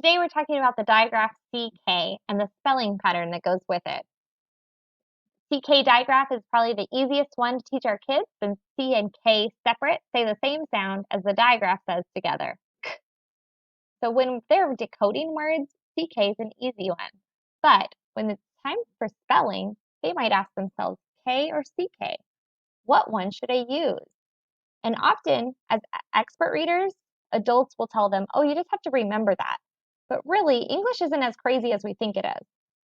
Today we're talking about the digraph CK and the spelling pattern that goes with it. CK digraph is probably the easiest one to teach our kids since C and K separate say the same sound as the digraph says together. So when they're decoding words, CK is an easy one. But when it's time for spelling, they might ask themselves K or CK. What one should I use? And often, as expert readers, adults will tell them, oh, you just have to remember that. But really, English isn't as crazy as we think it is.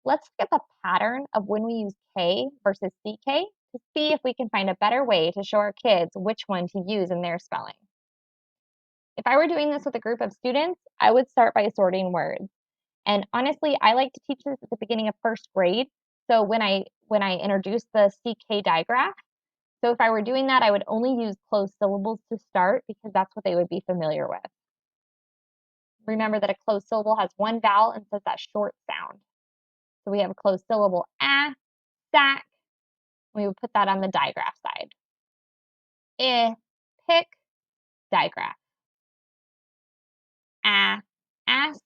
Let's look at the pattern of when we use K versus CK to see if we can find a better way to show our kids which one to use in their spelling. If I were doing this with a group of students, I would start by sorting words. And honestly, I like to teach this at the beginning of first grade. So when I introduce the CK digraph, so if I were doing that, I would only use closed syllables to start because that's what they would be familiar with. Remember that a closed syllable has one vowel and says that short sound. So we have a closed syllable, sack. We would put that on the digraph side. Pick, digraph. Ask,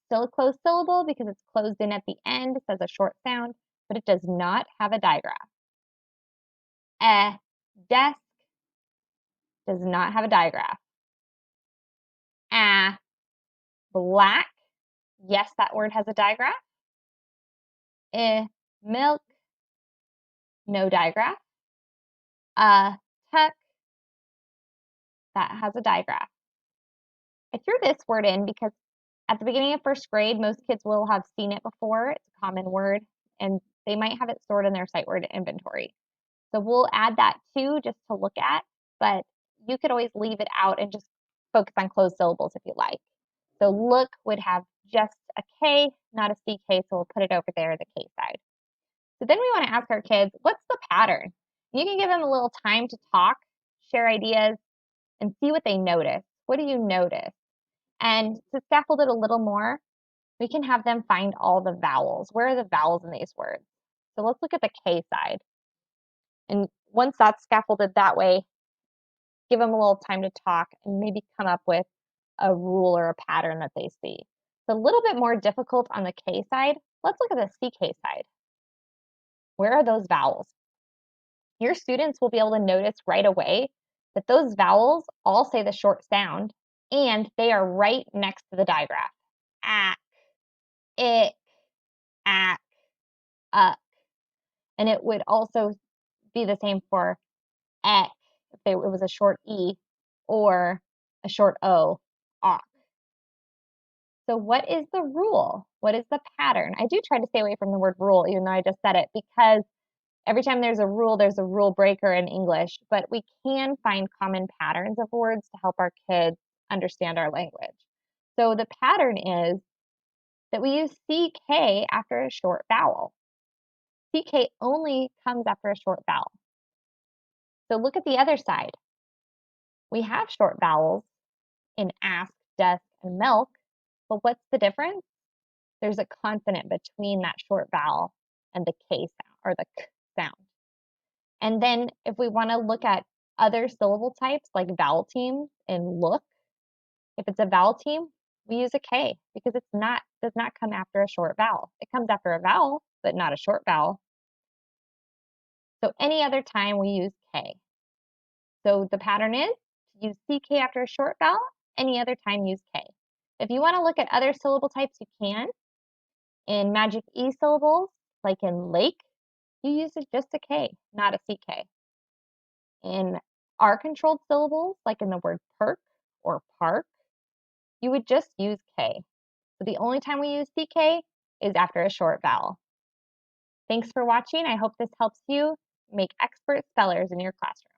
still a closed syllable because it's closed in at the end. It says a short sound, but it does not have a digraph. Desk does not have a digraph. Black, yes, that word has a digraph. Milk, no digraph. Tuck, that has a digraph. I threw this word in because at the beginning of first grade, most kids will have seen it before. It's a common word, and they might have it stored in their sight word inventory. So we'll add that too just to look at, but you could always leave it out and just focus on closed syllables if you like. So look would have just a K, not a CK, so we'll put it over there, the K side. So then we want to ask our kids, what's the pattern? You can give them a little time to talk, share ideas, and see what they notice. What do you notice? And to scaffold it a little more, we can have them find all the vowels. Where are the vowels in these words? So let's look at the K side. And once that's scaffolded that way, give them a little time to talk and maybe come up with a rule or a pattern that they see. It's a little bit more difficult on the K side. Let's look at the CK side. Where are those vowels? Your students will be able to notice right away that those vowels all say the short sound and they are right next to the digraph. Ack, ick, ack, uck. And it would also be the same for ek if it was a short E or a short O, awk. So what is the rule? What is the pattern? I do try to stay away from the word rule, even though I just said it, because every time there's a rule breaker in English, but we can find common patterns of words to help our kids understand our language. So the pattern is that we use CK after a short vowel. CK only comes after a short vowel. So look at the other side. We have short vowels in ask, desk, and milk, but what's the difference? There's a consonant between that short vowel and the K sound or the K sound. And then if we want to look at other syllable types like vowel teams and look, if it's a vowel team, we use a K because does not come after a short vowel. It comes after a vowel, but not a short vowel. So any other time we use K. So the pattern is to use CK after a short vowel, any other time use K. If you want to look at other syllable types, you can. In magic E syllables, like in lake, you use just a K, not a CK. In R-controlled syllables, like in the word perk or park, you would just use K. But the only time we use CK is after a short vowel. Thanks for watching. I hope this helps you make expert spellers in your classroom.